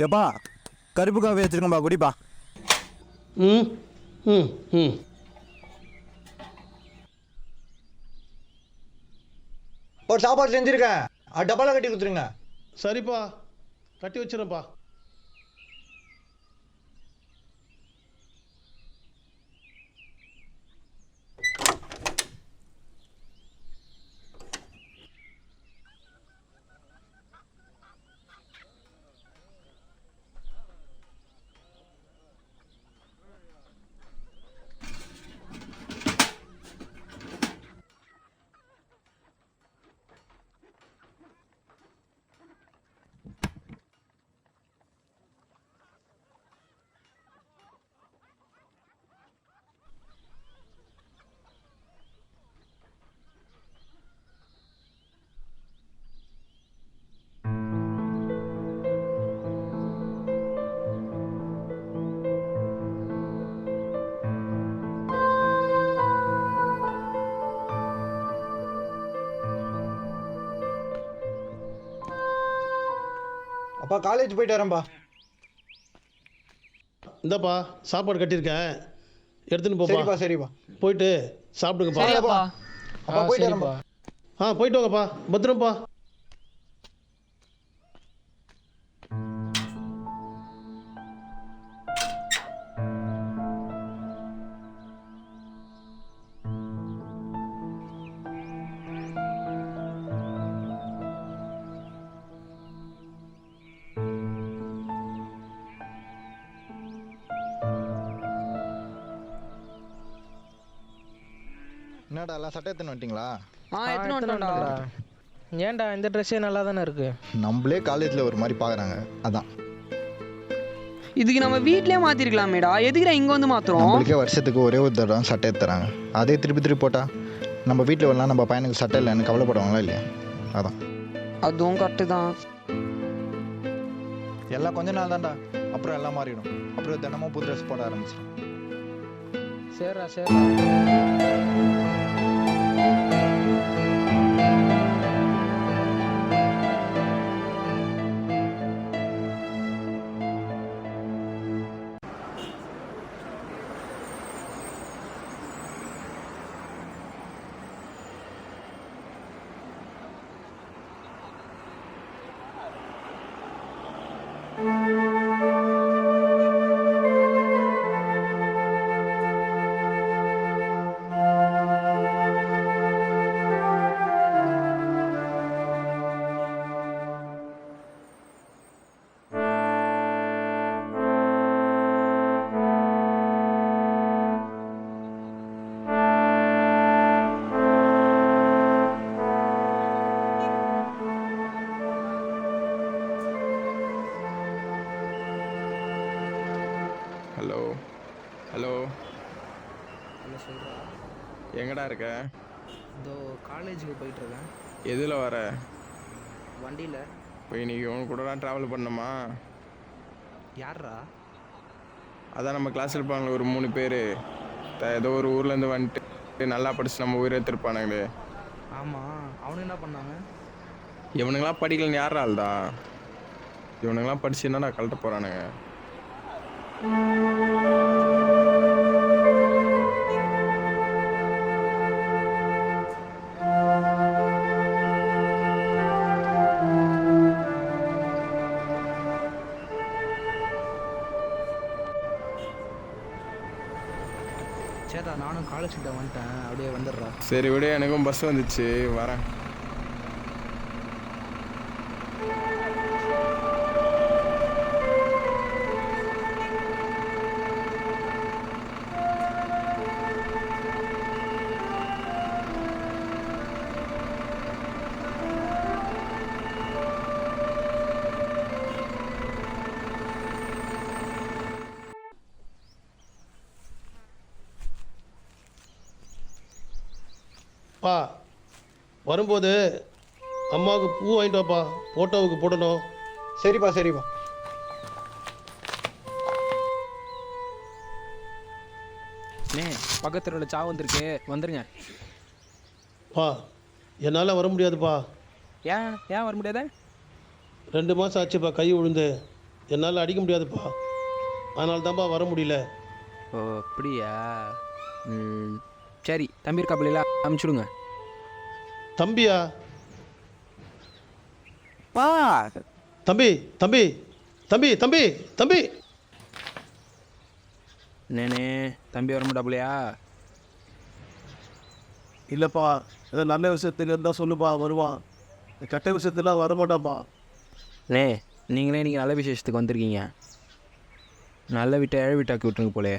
எப்பா கருப்பு காஃபி வச்சுருக்கேன்பா குடிப்பா. ம் ம் ம் ஒரு சாப்பாடு செஞ்சுருக்கேன், அது டப்பாவில் கட்டி கொடுத்துருங்க. சரிப்பா, கட்டி வச்சிடறேன்ப்பா. அப்பா காலேஜ் போயிட்டு வரேன்ப்பா. இந்தாப்பா சாப்பாடு கட்டியிருக்கேன், எடுத்துன்னு போப்பா. சரிப்பா சரிப்பா. போயிட்டு சாப்பிடுங்கப்பா. சரிப்பா. அப்பா போயிட்டு வரேன்ப்பா. போயிட்டு வாங்கப்பா, பத்திரம்ப்பா. என்னடா எல்லாம் சட்டை எடுத்துன்னு வந்துட்டீங்களா? எத்தனை வந்துட்டோம்டா. ஏன்டா இந்த ட்ரெஸ்ஸே நல்லா தானே இருக்கு. நம்மளே காலேஜில் ஒரு மாதிரி பார்க்குறாங்க, அதான். இதுக்கு நம்ம வீட்லயே மாத்திருக்கலாமேடா, எதுக்குடா இங்க வந்து மாத்துறோம்? நம்மளுக்கே வருஷத்துக்கு ஒரே ஒரு தடவை சட்டை எடுத்துறாங்க, அதே திருப்பி திருப்பி போட்டா நம்ம வீட்டில் வரலாம், நம்ம பையனுக்கு சட்டை இல்லைன்னு கவலைப்படுவாங்களா இல்லையா? அதான். அதுவும் கரெக்டு தான். எல்லாம் கொஞ்ச நாள் தான்டா, அப்புறம் எல்லாம் மாறிடும். அப்புறம் தினமும் புது ட்ரெஸ் போட ஆரம்பிச்சிடும். சரிடா சரிடா. ஹலோ ஹலோ, என்ன சொல்கிறா? எங்கடா இருக்க? இதோ காலேஜுக்கு போயிட்டுருக்கேன். எதில் வர? வண்டியில். இப்போ இன்னைக்கு உன் கூட தான் ட்ராவல் பண்ணணுமா? யார்ரா? அதான் நம்ம கிளாஸ் இருப்பாங்களே ஒரு 3 பேர், ஏதோ ஒரு ஊர்லேருந்து வந்துட்டு நல்லா படிச்சு நம்ம உயிரை எடுத்துருப்பானுங்களே. ஆமாம், அவனு என்ன பண்ணாங்க? இவனுங்களாம் படிக்கலன்னு யார் ஆள்தா? இவனுங்களாம் படிச்சு என்னடா கழட்ட போகிறானுங்க? சரிடா, நானும் காலேஜ் கிட்ட வந்துட்டேன், அப்படியே வந்துடுறா. சரி விட, எனக்கும் பஸ் வந்துச்சு, வரேன். பா, வரும்போது அம்மாவுக்கு பூ வாங்கிட்டு வாப்பா, ஃபோட்டோவுக்கு போடணும். சரிப்பா சரிப்பா. பக்கத்தில் உள்ள சாவு வந்திருக்கு, வந்துருங்க. பா, என்னால் வர முடியாதுப்பா. ஏன் ஏன் வர முடியாத? 2 மாதம் ஆச்சுப்பா கை விழுந்து. என்னால் அடிக்க முடியாதுப்பா, அதனால தான்ப்பா வர முடியல. ஓ அப்படியா? சரி, தம்பி இருக்காப்புல அனுப்பிச்சுடுங்க. தம்பியா? பா தம்பி தம்பி தம்பி தம்பி தம்பி என்னண்ணே, தம்பி வர மாட்டாப்புலையா? இல்லைப்பா, ஏதோ நல்ல விஷயத்துல இருந்தால் சொல்லுப்பா, வருவான். கெட்ட விஷயத்துலாம் வரமாட்டான்ப்பா. அண்ணே, நீங்களே இன்றைக்கி நல்ல விசேஷத்துக்கு வந்திருக்கீங்க. நல்ல விட்டை ஏழை விட்டாக்கி விட்டுருங்க போலே.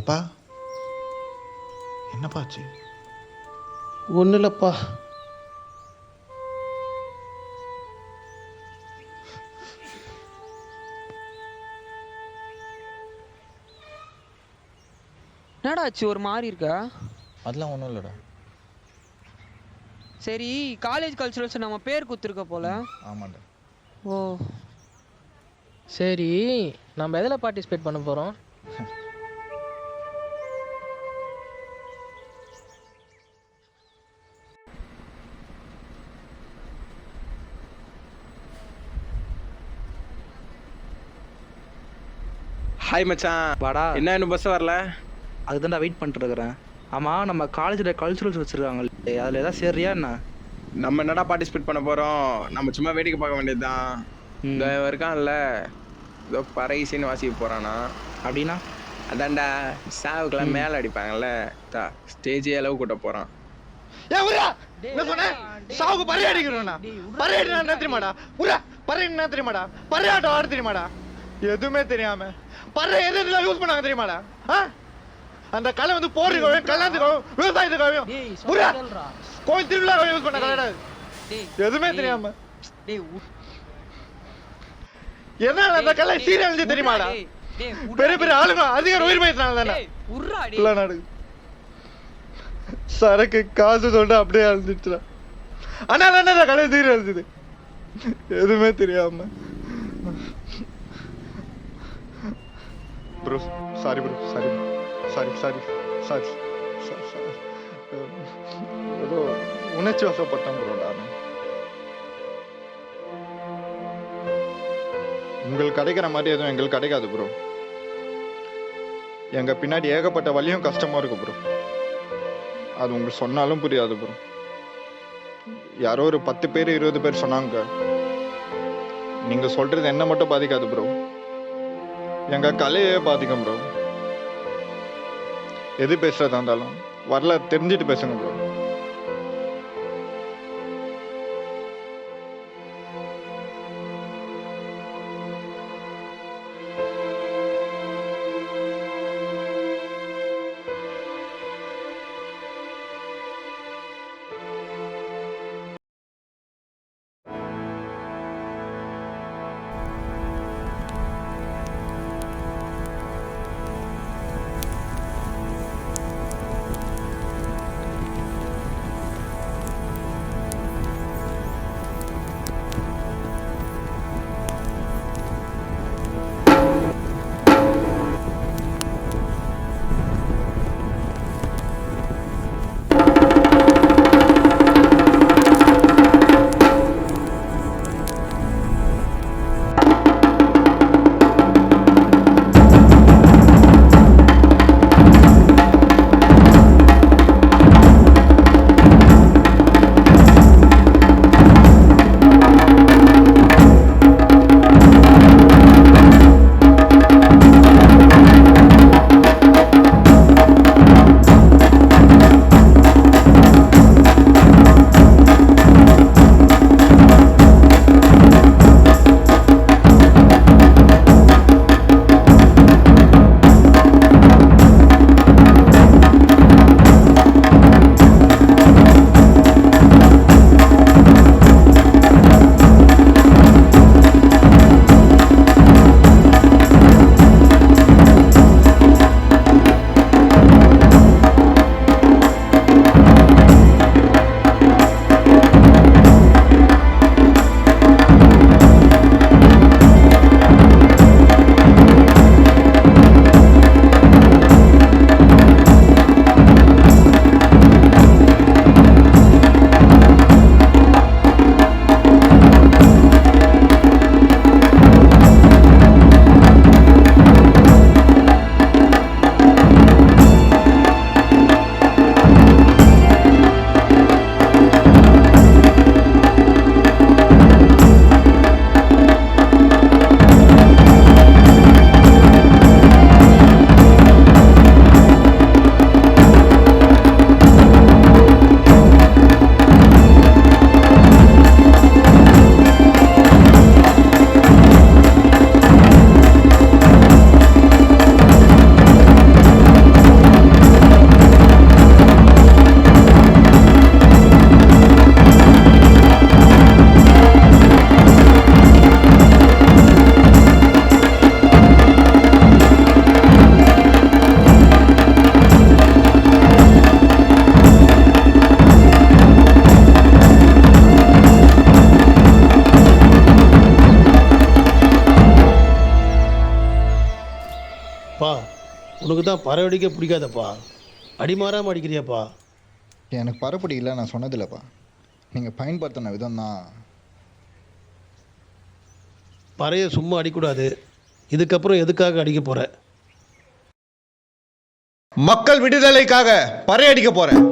எப்பா என்னப்பாச்சு? ஒன்றும் இல்லைப்பா. என்னடா ஆச்சு, ஒரு மாதிரி இருக்கா? அதெல்லாம் ஒன்றும் இல்லைடா. சரி, காலேஜ் கல்ச்சுரல்ஸ் நம்ம பேர் குத்துருக்க போல. ஆமாண்டா. ஓ சரி, நம்ம எதில் பார்ட்டிசிபேட் பண்ண போகிறோம்? ஹாய் மச்சான். வாடா. என்ன இன்னும் பஸ் வரல? அதுதான்டா வெயிட் பண்ணிட்டு இருக்கிறேன். ஆமாம், நம்ம காலேஜில் கல்ச்சுரல்ஸ் வச்சுருக்காங்களே, அதில் எதாவது சேர்றியா என்ன? நம்ம என்னடா பார்ட்டிசிபேட் பண்ண போகிறோம்? நம்ம சும்மா வேடிக்கை பார்க்க வேண்டியதுதான். இந்த இருக்கான்ல, ஏதோ பறைசின்னு வாசிக்க போகிறானா. அப்படின்னா? அதான்டா சாவுக்கெல்லாம் மேலே அடிப்பாங்கல்ல, ஸ்டேஜே அளவு கூட்ட போகிறான். சாவுக்கு பறைய அடிக்கிறோம்னா பறையடினா என்ன தெரியுமாடா? புரா பறையடினா தெரியுமாடா? பறையாட்டம் ஆட தெரியுமாடா? எதுவுமே தெரியாம பறை எதுல யூஸ் பண்ணாங்க தெரியுமாடா? அந்த கலை வந்து போறதுக்காகவும் கல்யாணத்துக்காகவும் விவசாயத்துக்காகவும் புரா கோயில் திருவிழாவை யூஸ் பண்ண கலைடா. எதுவுமே தெரியாம என்ன அந்த கலை சீரழிஞ்சு தெரியுமாடா? பெரிய பெரிய ஆளுங்க அதிகார உயிர் பயத்தினால தானே நடக்குது. சரக்கு காசு சொல்லிட்டு அப்படியே அழிஞ்சிடுச்சுடா. ஆனால் என்ன கலை சீரழிஞ்சுது, எதுவுமே தெரியாம. Bro sorry bro, sorry sorry sorry sorry sorry ஏதோ உணர்ச்சி வசப்பட்டேன் ப்ரோ. நான் உங்களுக்கு கிடைக்கிற மாதிரி எதுவும் எங்களுக்கு கிடைக்காது ப்ரோ. எங்க பின்னாடி ஏகப்பட்ட வலியும் கஷ்டமா இருக்கு ப்ரோ. அது உங்களுக்கு சொன்னாலும் புரியாது ப்ரோ. யாரோ ஒரு 10 பேர் 20 பேர் சொன்னாங்க நீங்க சொல்றது என்ன மட்டும் பாதிக்காது ப்ரோ, எங்க கலையே பாதிக்கும் ப்ரோ. எது பேசுறதா இருந்தாலும் வரலாறு தெரிஞ்சுட்டு பேசுங்க ப்ரோ. உனக்கு தான் பறை அடிக்க பிடிக்காதப்பா, அடிமாறாமல் அடிக்கிறியாப்பா. எனக்கு பறை பிடிக்கல, நான் சொன்னதில்லப்பா. நீங்கள் பயன்படுத்தின விதம் தான். பறையை சும்மா அடிக்கூடாது. இதுக்கப்புறம் எதுக்காக அடிக்க போகிற? மக்கள் விடுதலைக்காக பறை அடிக்க போறேன்.